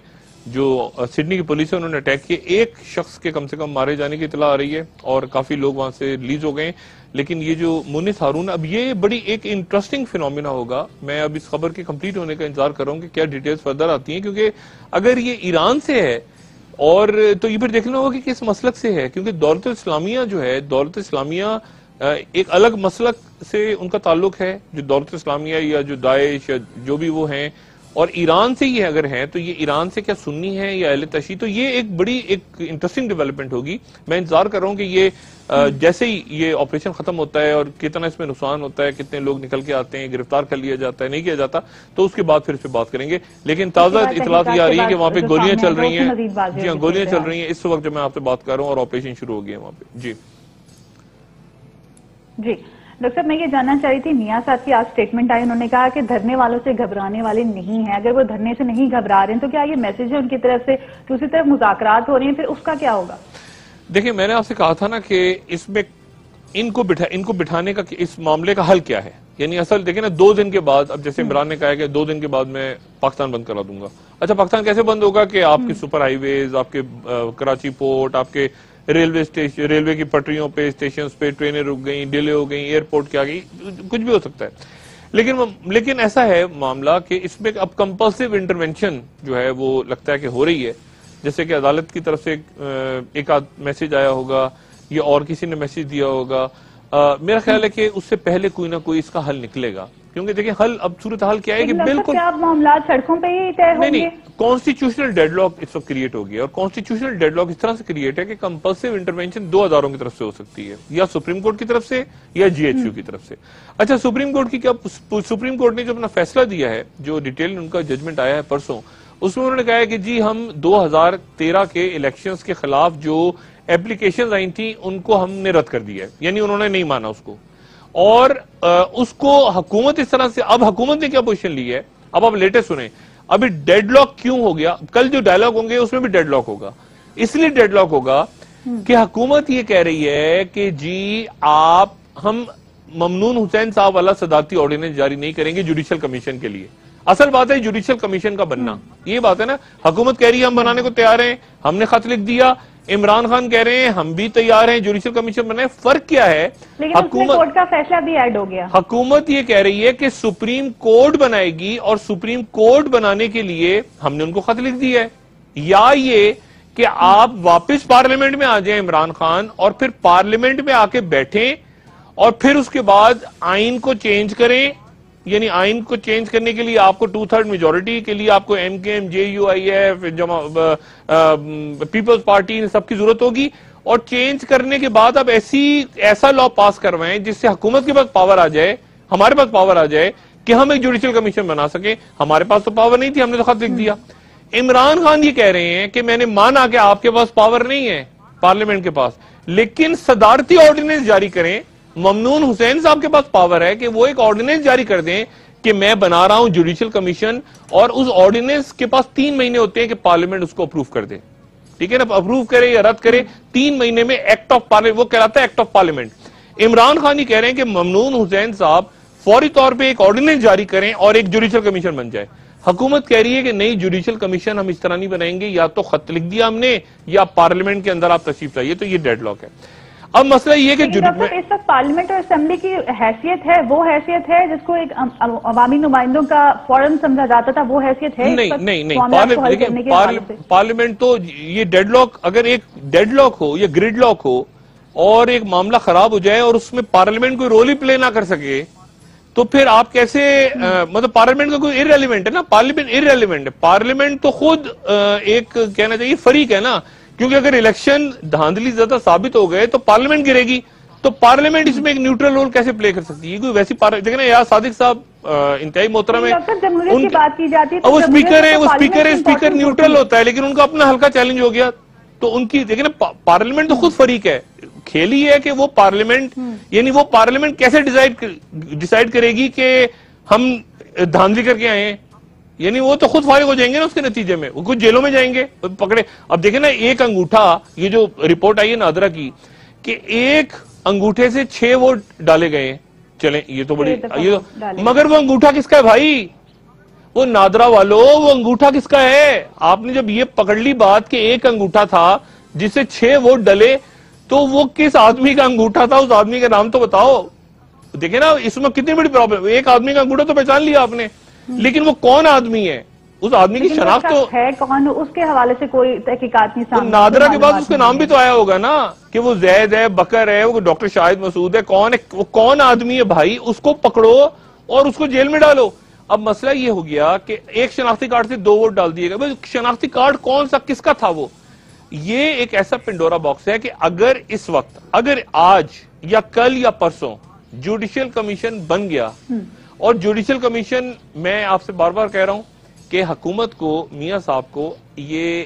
جو سڈنی کی پولیس ہے، انہوں نے اٹیک کیا. ایک شخص کے کم سے کم مارے جانے کی اطلاع آ رہی ہے اور کافی لوگ وہاں سے ریلیز ہو گئے. لیکن یہ جو مونس ہارون، اب یہ بڑی ایک انٹرسٹنگ فینومینا ہوگا. میں اب اس خبر کے کمپلیٹ ہونے کا انتظار کر رہا ہوں کہ کیا ڈیٹیلز فردر آتی ہیں، کیونکہ اگر یہ ایران سے ہے اور تو یہ پھر دیکھنا ہوگا کہ کس مسلک سے ہے. کیونکہ دولت اسلامیہ جو ہے، دولت اسلامیہ ایک الگ مسلک سے ان کا تعلق ہے، جو دولت اسلامیہ یا جو داعش یا جو بھی وہ ہیں، اور ایران سے یہ اگر ہیں تو یہ ایران سے کیا سنی ہے یا اہل تشیع. تو یہ ایک بڑی ایک انٹرسٹنگ ڈیولپمنٹ ہوگی. میں انتظار کر رہا ہوں کہ یہ جیسے ہی یہ آپریشن ختم ہوتا ہے اور کتنا اس میں نقصان ہوتا ہے، کتنے لوگ نکل کے آتے ہیں، گرفتار کر لیا جاتا ہے، نہیں کیا جاتا، تو اس کے بعد پھر اس پہ بات کریں گے. لیکن تازہ اطلاعات یہ آ رہی ہے کہ وہاں پہ گولیاں چل رہی ہیں. جی ہاں، گولیاں چل رہی ہیں اس وقت جو میں آپ سے بات کر رہا ہوں، اور آپریشن شروع ہو گیا ہے وہاں پہ. جی ڈاکٹر صاحب، میں یہ جاننا چاہ رہی تھی، میاں صاحب کی آج سٹیٹمنٹ آئی، انہوں نے کہا کہ دھرنے والوں سے گھبرانے والے نہیں ہیں. اگر وہ دھرنے سے نہیں گھبرا رہے ہیں تو کیا یہ میسج ہے ان کی طرف سے؟ دوسری طرف مذاکرات ہو رہے ہیں، پھر اس کا کیا ہوگا؟ دیکھیں، میں نے آپ سے کہا تھا نا کہ اس میں ان کو بٹھانے کا، اس معاملے کا حل کیا ہے. یعنی اصل دیکھیں نا، 2 دن کے بعد، اب جیسے عمران نے کہا ہے کہ 2 دن کے بعد میں پاکستان بند کرا دوں گا. اچھا، پاکستان کیسے بند ہوگا کہ آپ کی سپر ہائی ویز، آپ کے کراچی پورٹ، آپ کے ریلوے کی پٹریوں پہ، اسٹیشنز پہ ٹرینیں رک گئیں، ڈیلے ہو گئیں، ایئرپورٹ کیا گئی، کچھ بھی ہو سکتا ہے. لیکن ایسا ہے معاملہ کہ اس میں اب کمپلسیو انٹرونشن جو ہے وہ لگتا ہے کہ ہو رہی ہے. جیسے کہ عدالت کی طرف سے ایک آدھ میسج آیا ہوگا یا اور کسی نے میسج دیا ہوگا. میرا خیال ہے کہ اس سے پہلے کوئی نہ کوئی اس کا حل نکلے گا. کیونکہ دیکھیں، حل اب صورتحال کیا ہے کہ بالکل معاملات سڑکوں پہ ہی طے ہوں گے. نہیں، کانسٹیٹیوشنل ڈیڈ لاک اس وقت کریٹ ہو گیا. اور کانسٹیٹیوشنل ڈیڈ لاک اس طرح سے کریٹ ہے کہ کمپلسیو انٹرونشن 2 اداروں کی طرف سے ہو سکتی ہے، یا سپریم کورٹ کی طرف سے یا جی ایچ یو کی طرف سے. اچھا، سپریم کورٹ کی کیا؟ سپریم کورٹ نے جو اپنا فیصلہ دیا ہے، جو ڈیٹیل ان کا ججمنٹ آیا ہے پرسوں، اس میں انہوں نے کہا ہے کہ جی ہم 2013 کے الیکشنز کے خلاف جو اپلیکیشنز آئی تھیں ان کو ہم نے رد کر دیا ہے. یعنی انہوں نے نہیں مانا اس کو، اور اس کو حکومت اس طرح سے، اب حکومت نے کیا پوزیشن لی ہے، اب آپ لیٹسٹ سنیں. ابھی ڈیڈ لاک کیوں ہو گیا؟ کل جو ڈائلاگ ہوں گے اس میں بھی ڈیڈ لاک ہوگا. اس لیے ڈیڈ لاک ہوگا کہ حکومت یہ کہہ رہی ہے کہ جی ہم ممنون حسین صاحب والا صدارتی آرڈیننس جاری نہیں کریں گے جوڈیشل کمیشن کے لیے. اصل بات ہے جوڈیشل کمیشن کا بننا، یہ بات ہے نا. حکومت کہہ رہی ہے ہم بنانے کو تیار ہیں، ہم نے خط لکھ دیا، عمران خان کہہ رہے ہیں ہم بھی تیار ہیں جوڈیشل کمیشن بنائیں. فرق کیا ہے؟ لیکن اس میں کورٹ کا فیصلہ بھی ایڈ ہو گیا. حکومت یہ کہہ رہی ہے کہ سپریم کورٹ بنائے گی اور سپریم کورٹ بنانے کے لیے ہم نے ان کو خط لکھ دیا ہے. یا یہ کہ آپ واپس پارلیمنٹ میں آ جائیں عمران خان اور پھر پارلیمنٹ میں آ کے بیٹھیں اور پھر اس کے بعد آئین کو چینج کریں. یعنی آئین کو چینج کرنے کے لیے آپ کو 2/3 میجورٹی کے لیے آپ کو ایم کے ایم JUIF پیپلز پارٹی سب کی ضرورت ہوگی اور چینج کرنے کے بعد اب ایسا لا پاس کروائیں جس سے حکومت کے پاس پاور آ جائے, ہمارے پاس پاور آ جائے کہ ہم ایک جوڈیشل کمیشن بنا سکیں. ہمارے پاس تو پاور نہیں تھی, ہم نے تو خط لکھ دیا. عمران خان یہ کہہ رہے ہیں کہ میں نے مانا کہ آپ کے پاس پاور نہیں ہے پارلیمنٹ کے پاس, لیکن صدارتی آرڈیننس جاری کریں. ممنون حسین صاحب کے پاس پاور ہے کہ وہ ایک آرڈیننس جاری کر دیں کہ میں بنا رہا ہوں جوڈیشل کمیشن, اور اس آرڈیننس کے پاس 3 مہینے ہوتے ہیں کہ پارلیمنٹ اس کو اپروو کر دے. ٹھیک ہے نا, اپروو کرے یا رد کرے 3 مہینے میں ایکٹ آف پارلیمنٹ, وہ کہلاتا ہے act of parliament. Imran Khan یہ کہہ رہے ہیں کہ ممنون حسین صاحب فوری طور پہ ایک آرڈیننس جاری کریں اور ایک جوڈیشل کمیشن بن جائے. حکومت کہہ رہی ہے کہ نہیں, جوڈیشل کمیشن ہم اس طرح نہیں بنائیں گے, یا تو خط لکھ دیا ہم نے یا پارلیمنٹ کے اندر آپ تشریف لائیے. تو یہ ڈیڈ لاک ہے. اب مسئلہ یہ کہ اس وقت پارلیمنٹ اور اسمبلی کی حیثیت ہے, وہ حیثیت ہے جس کو ایک عوامی نمائندوں کا فورم سمجھا جاتا تھا, وہ حیثیت ہے؟ نہیں, پارلیمنٹ تو یہ ڈیڈ لاک, اگر ایک ڈیڈ لاک ہو یا گریڈ لاک ہو اور ایک معاملہ خراب ہو جائے اور اس میں پارلیمنٹ کوئی رول ہی پلے نہ کر سکے تو پھر آپ کیسے, مطلب پارلیمنٹ کا کوئی ارریلیونٹ ہے نا, پارلیمنٹ ارریلیونٹ ہے. پارلیمنٹ تو خود ایک کہنا چاہیے فریق ہے نا, کیونکہ اگر الیکشن دھاندلی زیادہ ثابت ہو گئے تو پارلیمنٹ گرے گی, تو پارلیمنٹ اس میں ایک نیوٹرل رول کیسے پلے کر سکتی ہے؟ کوئی ویسی دیکھیں نا, یار صادق صاحب انتہائی محترم ہے, وہ اسپیکر ہے, اسپیکر نیوٹرل ہوتا ہے لیکن ان کا اپنا ہلکا چیلنج ہو گیا. تو ان کی دیکھیں نا, پارلیمنٹ تو خود فریق ہے. کھیل ہی ہے کہ وہ پارلیمنٹ, یعنی وہ پارلیمنٹ کیسے ڈیسائیڈ کرے گی کہ ہم دھاندلی کر کے آئے ہیں. یعنی وہ تو خود فارغ ہو جائیں گے نا اس کے نتیجے میں, وہ کچھ جیلوں میں جائیں گے پکڑے. اب دیکھیں نا, ایک انگوٹھا, یہ جو رپورٹ آئی ہے نادرا کی کہ ایک انگوٹھے سے 6 ووٹ ڈالے گئے ہیں. چلیں یہ تو بڑی, مگر وہ انگوٹھا کس کا ہے بھائی؟ وہ نادرا والو, وہ انگوٹھا کس کا ہے؟ آپ نے جب یہ پکڑ لی بات کہ ایک انگوٹھا تھا جس سے 6 ووٹ ڈلے, تو وہ کس آدمی کا انگوٹھا تھا؟ اس آدمی کا نام تو بتاؤ. دیکھیں نا اس میں کتنی بڑی پرابلم. ایک آدمی کا انگوٹھا تو پہچان لیا آپ نے, لیکن وہ کون آدمی ہے, اس آدمی کی شناخت تو ہے کون, اس کے حوالے سے کوئی تحقیقات نہیں سامنے. نادرا کے بعد اس کا نام بھی تو آیا ہوگا نا کہ وہ زید ہے, بکر ہے, وہ ڈاکٹر شاہد مسعود ہے. کون ہے, وہ کون آدمی ہے بھائی؟ اس کو پکڑو اور اس کو جیل میں ڈالو. اب مسئلہ یہ ہو گیا کہ ایک شناختی کارڈ سے 2 ووٹ ڈال دیے گئے. شناختی کارڈ کون سا, کس کا تھا وہ؟ یہ ایک ایسا پنڈورا باکس ہے کہ اگر اس وقت, اگر آج یا کل یا پرسوں جوڈیشل کمیشن بن گیا, اور جوڈیشل کمیشن, میں آپ سے بار بار کہہ رہا ہوں کہ حکومت کو, میاں صاحب کو یہ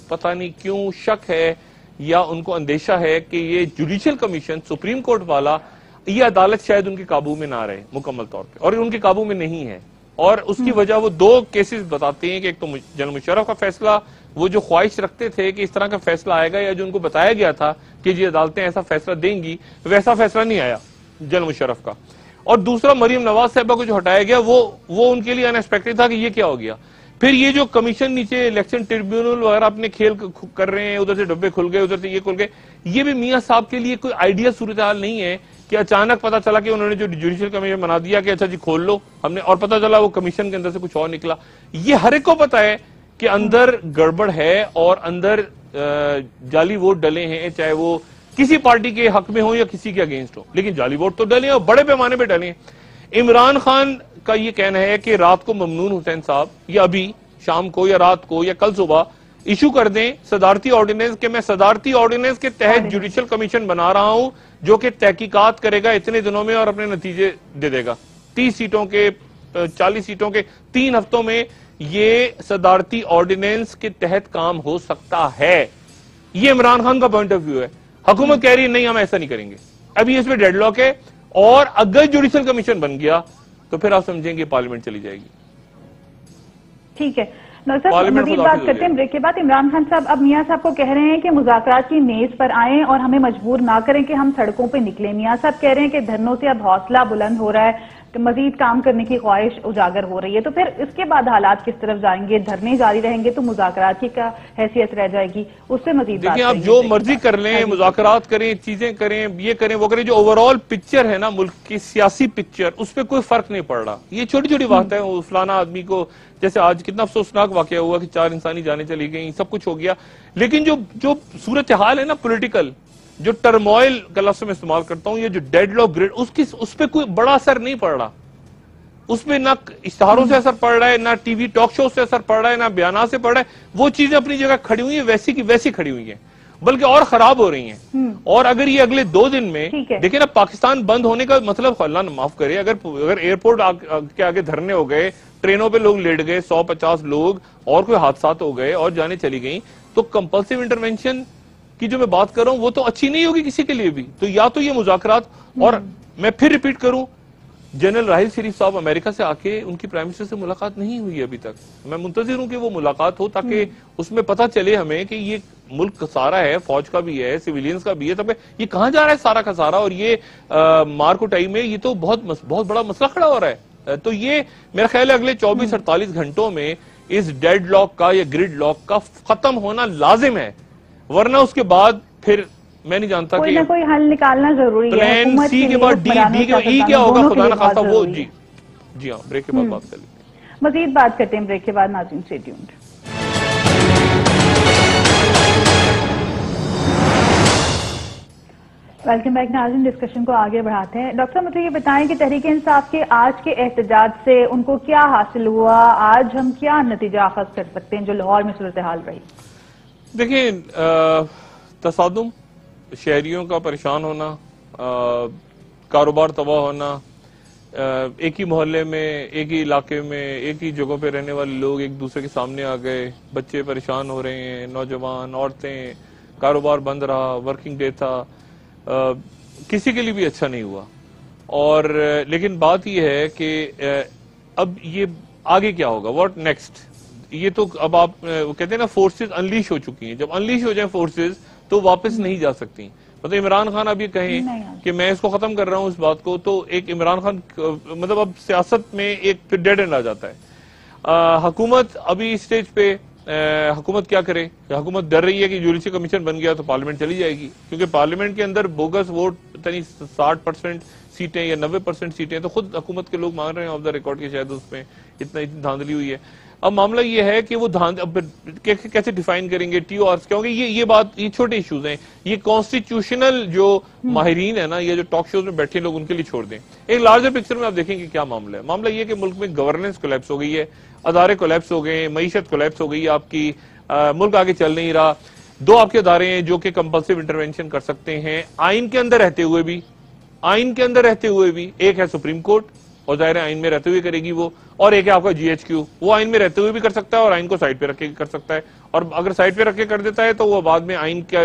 پتہ نہیں کیوں شک ہے یا ان کو اندیشہ ہے کہ یہ جوڈیشل کمیشن سپریم کورٹ والا, یہ عدالت شاید ان کے قابو میں نہ رہے مکمل طور پہ, اور ان کے قابو میں نہیں ہے. اور اس کی وجہ وہ 2 کیسز بتاتے ہیں کہ ایک تو جنرل مشرف کا فیصلہ, وہ جو خواہش رکھتے تھے کہ اس طرح کا فیصلہ آئے گا, یا جو ان کو بتایا گیا تھا کہ یہ عدالتیں ایسا فیصلہ دیں گی, ویسا فیصلہ نہیں آیا جنرل مشرف کا. اور دوسرا مریم نواز صاحبہ کو جو ہٹایا گیا وہ ان کے لیے ان ایکسپیکٹڈ تھا کہ یہ کیا ہو گیا. پھر یہ جو کمیشن نیچے الیکشن ٹریبیونل وغیرہ اپنے کھیل کر رہے ہیں, ادھر سے ڈبے کھل گئے, ادھر سے یہ کھل گئے, یہ بھی میاں صاحب کے لیے کوئی آئیڈیا صورتحال نہیں ہے کہ اچانک پتا چلا کہ انہوں نے جو جوڈیشل کمیشن بنا دیا کہ اچھا جی کھول لو ہم نے, اور پتا چلا وہ کمیشن کے اندر سے کچھ اور نکلا. یہ ہر ایک کو پتا ہے کہ اندر گڑبڑ ہے اور اندر جعلی ووٹ ڈلے ہیں, چاہے وہ کسی پارٹی کے حق میں ہو یا کسی کے اگینسٹ ہو, لیکن جعلی ووٹ تو ڈلے ہیں اور بڑے پیمانے پہ ڈلے ہیں. عمران خان کا یہ کہنا ہے کہ رات کو ممنون حسین صاحب, یا ابھی شام کو یا رات کو یا کل صبح ایشو کر دیں صدارتی آرڈیننس کہ میں صدارتی آرڈیننس کے تحت جوڈیشل کمیشن بنا رہا ہوں جو کہ تحقیقات کرے گا اتنے دنوں میں اور اپنے نتیجے دے دے گا. 30 سیٹوں کے 40 سیٹوں کے 3 ہفتوں میں یہ صدارتی آرڈیننس کے تحت کام ہو سکتا ہے. یہ عمران خان کا پوائنٹ آف ویو ہے. حکومت کہہ رہی ہے نہیں ہم ایسا نہیں کریں گے. ابھی اس پہ ڈیڈ لاک ہے, اور اگر جوڈیشل کمیشن بن گیا تو پھر آپ سمجھیں گے پارلیمنٹ چلی جائے گی. ٹھیک ہے, مزید بات کرتے ہیں بریک کے بعد. عمران خان صاحب اب میاں صاحب کو کہہ رہے ہیں کہ مذاکرات کی میز پر آئیں اور ہمیں مجبور نہ کریں کہ ہم سڑکوں پہ نکلیں. میاں صاحب کہہ رہے ہیں کہ دھرنوں سے اب حوصلہ بلند ہو رہا ہے, مزید کام کرنے کی خواہش اجاگر ہو رہی ہے، تو پھر اس کے بعد حالات کس طرف جائیں گے؟ دھرنے جاری رہیں گے تو مذاکرات کی کیا حیثیت رہ جائے گی؟ اس سے مزید بات دیکھیں، آپ جو مرضی کر لیں، مذاکرات کریں، چیزیں کریں، یہ کریں وہ کریں، جو اوورال پکچر ہے نا ملک کی سیاسی پکچر، اس پہ کوئی فرق نہیں پڑ رہا. یہ چھوٹی چھوٹی بات ہے، فلانا آدمی کو جیسے آج کتنا افسوسناک واقعہ ہوا کہ 4 انسانی جانیں چلی گئیں، سب کچھ ہو گیا، لیکن جو صورتحال ہے نا پولیٹیکل، جو ٹرموائل کا لفظ میں استعمال کرتا ہوں، یہ جو ڈیڈ لاک گریڈ، اس پہ کوئی بڑا اثر نہیں پڑ رہا. اس پہ نہ اشتہاروں سے اثر پڑ رہا ہے، نہ ٹی وی ٹاک شو سے اثر پڑ رہا ہے، نہ بیانات سے پڑ رہا ہے. وہ چیزیں اپنی جگہ کھڑی ہوئی ہیں، ویسی کی ویسی کھڑی ہوئی ہیں، بلکہ اور خراب ہو رہی ہیں. اور اگر یہ اگلے 2 دن میں دیکھیں نا، پاکستان بند ہونے کا مطلب، اللہ نے معاف کرے، اگر ایئرپورٹ کے آگے دھرنے ہو گئے، ٹرینوں پہ لوگ لیٹ گئے، 150 لوگ، اور کوئی حادثات ہو گئے اور جانیں چلی گئیں، تو کمپلسیو انٹرونشن کی جو میں بات کر رہا ہوں وہ تو اچھی نہیں ہوگی کسی کے لیے بھی. تو یا تو یہ مذاکرات، اور میں پھر ریپیٹ کروں، جنرل راحیل شریف صاحب امریکہ سے آ کے ان کی پرائم منسٹر سے ملاقات نہیں ہوئی ابھی تک. میں منتظر ہوں کہ وہ ملاقات ہو، تاکہ اس میں پتہ چلے ہمیں کہ یہ ملک سارا ہے، فوج کا بھی ہے، سویلینز کا بھی ہے، یہ کہاں جا رہا ہے سارا کا سارا. اور یہ مار کٹائی میں یہ تو بہت بڑا مسئلہ کھڑا ہو رہا ہے. تو یہ میرا خیال ہے اگلے 24-48 گھنٹوں میں اس ڈیڈ لاک کا یا گریڈ لاک کا ختم ہونا لازم ہے، ورنہ اس کے بعد پھر میں نہیں جانتا کوئی نہ کوئی حل نکالنا ضروری ہے. پلان سی کے بعد ڈی کے ای کیا ہوگا خدا نہ خواستہ وہ. جی ہاں، بریک کے بعد بات کر لیں. مزید بات کرتے ہیں بریک کے بعد. ناظرین اسٹے ٹیونڈ. ویلکم بیک ناظرین، ڈسکشن کو آگے بڑھاتے ہیں. ڈاکٹر صاحب مجھے یہ بتائیں کہ تحریک انصاف کے آج کے احتجاج سے ان کو کیا حاصل ہوا؟ آج ہم کیا نتیجہ اخذ کر سکتے ہیں جو لاہور میں صورتحال رہی؟ دیکھیں، تصادم، شہریوں کا پریشان ہونا، کاروبار تباہ ہونا، ایک ہی محلے میں، ایک ہی علاقے میں، ایک ہی جگہوں پہ رہنے والے لوگ ایک دوسرے کے سامنے آ گئے، بچے پریشان ہو رہے ہیں، نوجوان، عورتیں، کاروبار بند رہا، ورکنگ ڈے تھا، کسی کے لیے بھی اچھا نہیں ہوا. اور لیکن بات یہ ہے کہ اب یہ آگے کیا ہوگا، واٹ نیکسٹ. یہ تو اب آپ کہتے ہیں نا فورسز انلیش ہو چکی ہیں. جب انلیش ہو جائیں فورسز تو واپس نہیں جا سکتی. مطلب عمران خان اب یہ کہیں کہ میں اس کو ختم کر رہا ہوں اس بات کو، تو ایک عمران خان مطلب اب سیاست میں ایک ڈیڈ اینڈ آ جاتا ہے. حکومت ابھی اسٹیج پہ حکومت کیا کرے؟ حکومت ڈر رہی ہے کہ جوڈیشل کمیشن بن گیا تو پارلیمنٹ چلی جائے گی، کیونکہ پارلیمنٹ کے اندر بوگس ووٹ 60% سیٹیں یا 90% سیٹیں تو خود حکومت کے لوگ مانگ رہے ہیں آف دا ریکارڈ کے، شاید اس میں اتنی دھاندلی ہوئی ہے. اب معاملہ یہ ہے کہ وہ کیسے ڈیفائن کریں گے ٹی او آرز، کیونکہ یہ چھوٹے ایشوز ہیں. یہ کانسٹیٹیوشنل جو ماہرین ہیں نا، یہ جو ٹاک شوز میں بیٹھے لوگ، ان کے لیے چھوڑ دیں. ایک لارجر پکچر میں آپ دیکھیں کہ کیا معاملہ ہے. معاملہ یہ کہ ملک میں گورننس کولیپس ہو گئی ہے، ادارے کولیپس ہو گئے ہیں، معیشت کولیپس ہو گئی ہے آپ کی، ملک آگے چل نہیں رہا. 2 آپ کے ادارے ہیں جو کہ کمپلسیو انٹرونشن کر سکتے ہیں آئین کے اندر رہتے ہوئے بھی. ایک ہے سپریم کورٹ، اور ظاہر آئین میں رہتے ہوئے کرے گی وہ، اور ایک ہے آپ کا جی ایچ کیو، وہ آئین میں رہتے ہوئے بھی کر سکتا ہے اور آئین کو سائڈ پہ رکھ کے کر سکتا ہے. اور اگر سائڈ پہ رکھ کے کر دیتا ہے تو وہ بعد میں آئین کیا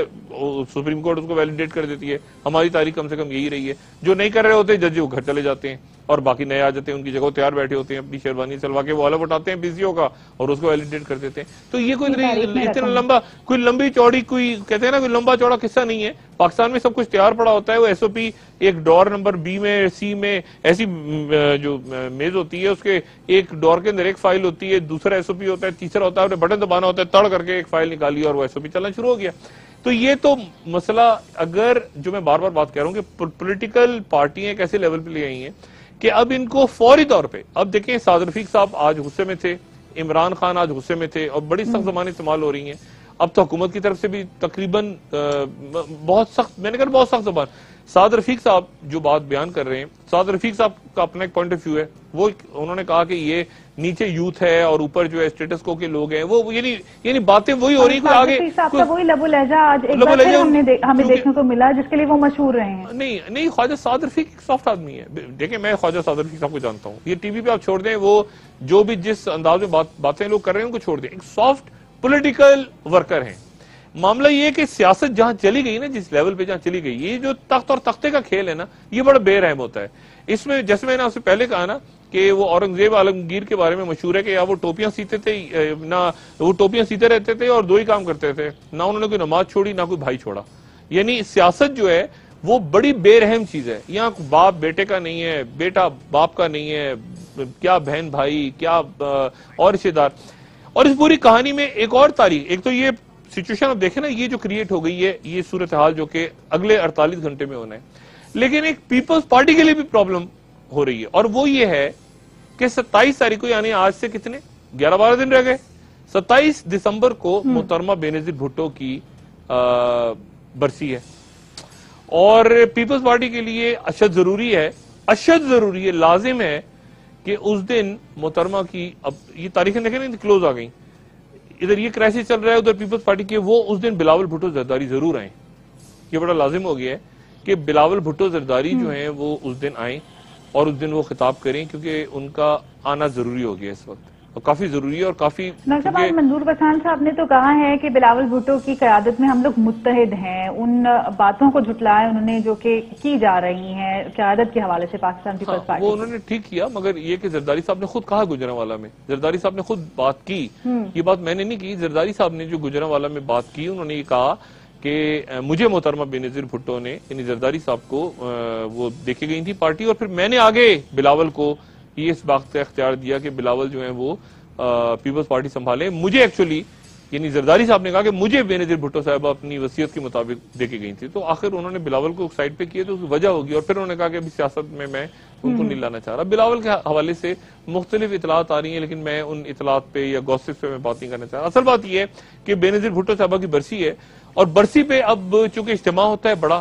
سپریم کورٹ اس کو ویلیڈیٹ کر دیتی ہے. ہماری تاریخ کم سے کم یہی رہی ہے. جو نہیں کر رہے ہوتے جج وہ گھر چلے جاتے ہیں اور باقی نئے آ جاتے ہیں، ان کی جگہ تیار بیٹھے ہوتے ہیں، اپنی شیروانی سلوا کے وہ الگ اٹھاتے ہیں پی سی او کا اور اس کو ویلیڈیٹ کر دیتے ہیں. تو یہ کوئی لمبی چوڑی کوئی کہتے ہیں نا کوئی لمبا چوڑا قصہ نہیں ہے. پاکستان میں سب کچھ تیار پڑا ہوتا ہے. وہ ایس او پی ایک ڈور نمبر بی میں سی میں ایسی جو میز ہوتی ہے، اس کے ایک ڈور کے اندر ایک فائل ہوتی ہے، دوسرا ایس او پی ہوتا ہے، تیسرا ہوتا ہے، بٹن دبانا ہوتا ہے، تڑ کر کے ایک فائل نکالی اور وہ ایس او پی چلنا شروع ہو گیا. تو یہ تو مسئلہ، اگر جو میں بار بار بات کہہ رہا ہوں کہ پولیٹیکل پارٹیاں ایک ایسے لیول پہ لے آئی ہیں کہ اب ان کو فوری طور پہ، اب دیکھیں سعد رفیق صاحب آج غصے میں تھے، عمران خان آج غصے میں تھے، اور بڑی سخت زبانیں استعمال ہو رہی ہیں. اب تو حکومت کی طرف سے بھی تقریباً بہت سخت، میں نے کہا بہت سخت زبان. سعد رفیق صاحب جو بات بیان کر رہے ہیں، سعد رفیق صاحب کا اپنا ایک پوائنٹ آف ویو ہے. وہ انہوں نے کہا کہ یہ نیچے یوتھ ہے اور اوپر جو ہے اسٹیٹس کو کے لوگ ہیں، وہ یعنی باتیں وہی ہو رہی ہیں. آگے وہی لب و لہجہ آج ایک بار پھر ہمیں دیکھنے کو ملا جس کے لیے وہ مشہور رہے ہیں. نہیں، خواجہ سعد رفیق ایک سافٹ آدمی ہے. دیکھیں میں خواجہ سعد رفیق صاحب کو جانتا ہوں. یہ ٹی وی پہ آپ چھوڑ دیں، وہ جو بھی جس انداز میں باتیں لوگ کر رہے ہیں ان کو چھوڑ دیں. ایک سافٹ پولیٹیکل ورکر ہیں. معاملہ یہ ہے کہ سیاست جہاں چلی گئی نا، جس لیول پہ جہاں چلی گئی، یہ جو تخت اور تختے کا کھیل ہے نا، یہ بڑا بے رحم ہوتا ہے. اس میں جیسے میں نے آپ سے پہلے کہا نا کہ وہ اورنگزیب عالمگیر کے بارے میں مشہور ہے کہ یا وہ ٹوپیاں سیتے تھے، نہ وہ ٹوپیاں سیتے رہتے تھے اور 2 ہی کام کرتے تھے، نہ انہوں نے کوئی نماز چھوڑی نہ کوئی بھائی چھوڑا. یعنی سیاست جو ہے وہ بڑی بے رحم چیز ہے. یہاں باپ بیٹے کا نہیں ہے, بیٹا باپ کا نہیں ہے, کیا بہن بھائی, کیا اور رشتے دار. اور اس پوری کہانی میں ایک اور تاریخ, ایک تو یہ سچویشن آپ دیکھیں نا, یہ جو کریٹ ہو گئی ہے, یہ صورتحال جو کہ اگلے 48 گھنٹے میں ہونا ہے, لیکن ایک پیپلز پارٹی کے لیے بھی پرابلم ہو رہی ہے, اور وہ یہ ہے کہ 27 تاریخ کو, یعنی آج سے کتنے 11-12 دن رہ گئے, 27 دسمبر کو محترمہ بینظیر بھٹو کی برسی ہے. اور پیپلز پارٹی کے لیے اشد ضروری ہے, لازم ہے کہ اس دن محترمہ کی, اب یہ تاریخیں دیکھیں نا کلوز آ گئیں, ادھر یہ کرائسس چل رہا ہے, ادھر پیپلز پارٹی کے, وہ اس دن بلاول بھٹو زرداری ضرور آئیں. یہ بڑا لازم ہو گیا ہے کہ بلاول بھٹو زرداری جو ہیں وہ اس دن آئیں اور اس دن وہ خطاب کریں, کیونکہ ان کا آنا ضروری ہو گیا اس وقت, اور کافی ضروری ہے. اور کافی منظور پٹھان صاحب نے تو کہا ہے کہ بلاول بھٹو کی قیادت میں ہم لوگ متحد ہیں, ان باتوں کو جھٹلایا انہوں نے جو کہ کی جا رہی ہیں قیادت کے حوالے سے پاکستان پیپلز پارٹی. وہ انہوں نے ٹھیک کیا, مگر یہ کہ زرداری صاحب نے خود کہا گجرانوالہ میں, زرداری صاحب نے خود بات کی, یہ بات میں نے نہیں کی, زرداری صاحب نے جو گجرانوالہ میں بات کی, انہوں نے یہ کہا کہ مجھے محترمہ بینظیر بھٹو نے, یعنی زرداری صاحب کو وہ دیکھے گئی تھی پارٹی, اور پھر میں نے آگے بلاول کو یہ اس بات کا اختیار دیا کہ بلاول جو ہیں وہ پیپلز پارٹی سنبھالیں. مجھے ایکچولی, یعنی زرداری صاحب نے کہا کہ مجھے بینظیر بھٹو صاحبہ اپنی وصیت کے مطابق دیکھے گئی تھی, تو آخر انہوں نے بلاول کو سائڈ پہ کیا, تو اس کی وجہ ہوگی, اور پھر انہوں نے کہا کہ ابھی سیاست میں ان کو نہیں لانا چاہ رہا. بلاول کے حوالے سے مختلف اطلاعات آ رہی ہیں, لیکن میں ان اطلاعات پہ یا گوسپس پہ میں بات نہیں کرنا چاہ رہا. اصل بات یہ ہے کہ بینظیر بھٹو صاحبہ کی برسی ہے, اور برسی پہ اب چونکہ اجتماع ہوتا ہے بڑا,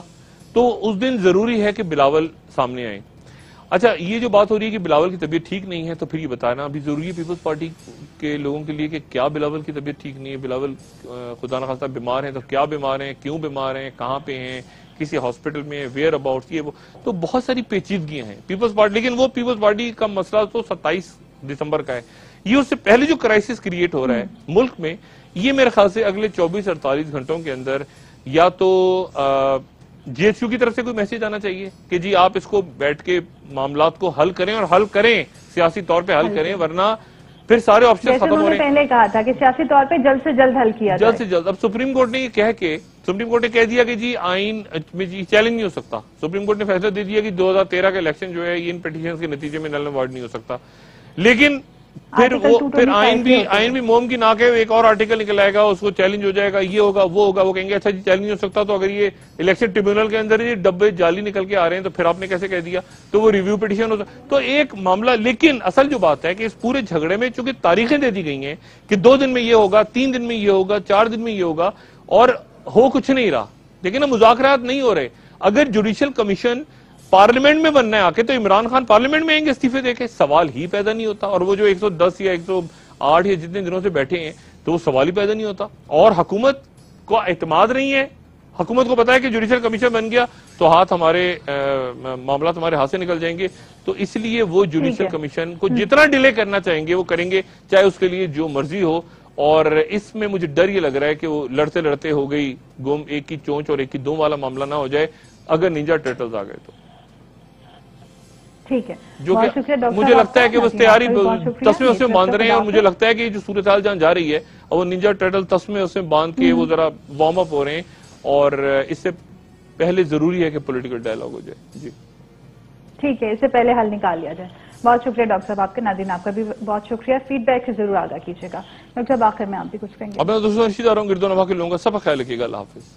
تو اس دن ضروری ہے کہ بلاول سامنے آئیں. اچھا, یہ جو بات ہو رہی ہے کہ بلاول کی طبیعت ٹھیک نہیں ہے, تو پھر یہ بتانا ابھی ضروری ہے پیپلز پارٹی کے لوگوں کے لیے کہ کیا بلاول کی طبیعت ٹھیک نہیں ہے, بلاول خدا نخواستہ بیمار ہیں, تو کیا بیمار ہیں, کیوں بیمار ہیں, کہاں پہ ہیں, کسی ہاسپٹل میں, ویئر اباؤٹ, یہ وہ, تو بہت ساری پیچیدگیاں ہیں پیپلز پارٹی. لیکن وہ پیپلز پارٹی کا مسئلہ تو 27 دسمبر کا ہے. یہ اس سے پہلے جو کرائسس کریٹ ہو رہا ہے ملک میں, یہ میرے خیال سے اگلے 24-48 گھنٹوں کے اندر یا تو جی ایچ یو کی طرف سے کوئی میسج آنا چاہیے کہ جی آپ اس کو بیٹھ کے معاملات کو حل کریں, اور حل کریں, سیاسی طور پہ حل کریں, ورنہ پھر سارے آپشن ختم ہو رہے ہیں. پہلے کہا تھا کہ سیاسی طور پہ جلد سے جلد حل کیا جائے, جلد سے جلد. اب سپریم کورٹ نے یہ سپریم کورٹ نے کہہ دیا کہ جی آئین میں جی چیلنج نہیں ہو سکتا. سپریم کورٹ نے فیصلہ دے دیا کہ 2013 کا الیکشن جو ہے یہ ان پیٹیشنز کے نتیجے میں نل اینڈ وائڈ نہیں ہو سکتا. لیکن پھر آئین بھی موم کی ناک ہے, ایک اور آرٹیکل نکل آئے گا, اس کو چیلنج ہو جائے گا, یہ ہوگا وہ ہوگا, وہ کہیں گے اچھا جی چیلنج نہیں ہو سکتا, تو اگر یہ الیکشن ٹریبیونل کے اندر یہ ڈبے جعلی نکل کے آ رہے ہیں تو پھر آپ نے کیسے کہہ دیا, تو وہ ریویو پیٹیشن ہوتا, تو ایک معاملہ. لیکن اصل جو بات ہے کہ اس پورے جھگڑے میں چونکہ تاریخیں دے دی گئی ہیں کہ 2 دن میں یہ ہوگا, 3 دن میں یہ ہوگا, 4 دن میں یہ ہوگا, اور ہو کچھ نہیں رہا. لیکن مذاکرات نہیں ہو رہے. اگر جوڈیشل کمیشن پارلیمنٹ میں بننا ہے آ کے, تو عمران خان پارلیمنٹ میں آئیں گے استعفے دے کے, سوال ہی پیدا نہیں ہوتا. اور وہ جو 110 یا 108 یا جتنے دنوں سے بیٹھے ہیں, تو وہ سوال ہی پیدا نہیں ہوتا. اور حکومت کو اعتماد نہیں ہے, حکومت کو پتا ہے کہ جوڈیشل کمیشن بن گیا تو معاملات ہمارے ہاتھ سے نکل جائیں گے. تو اس لیے وہ جوڈیشل کمیشن کو جتنا ڈیلے کرنا چاہیں گے وہ کریں گے, چاہے اس کے لیے جو مرضی ہو. اور اس میں مجھے ڈر یہ لگ رہا ہے کہ وہ لڑتے لڑتے ہو گئی گم, ایک کی چونچ اور ایک کی دوم والا معاملہ نہ ہو جائے اگر نینجا ٹرٹلز آ گئے تو. ٹھیک ہے, جو کہ مجھے لگتا ہے کہ وہ تیاری تسمے اس میں باندھ رہے ہیں, اور مجھے لگتا ہے کہ جو صورتحال جہاں جا رہی ہے, اور وہ نینجا ٹرٹل تسمے اس میں باندھ کے وہ ذرا وارم اپ ہو رہے ہیں, اور اس سے پہلے ضروری ہے کہ پولیٹیکل ڈائیلاگ ہو جائے. جی ٹھیک ہے, اس سے پہلے حل نکال لیا جائے. بہت شکریہ ڈاکٹر صاحب آپ کے. ناظرین آپ کا بھی بہت شکریہ, فیڈ بیک سے ضرور آگاہ کیجیے گا. ڈاکٹر صاحب آخر میں آپ بھی کچھ کہیں گے؟ اب میں دوستوں رشید آ رہا ہوں, گردو نواح کے لوگوں کا سب خیال رکھیے گا. اللہ حافظ.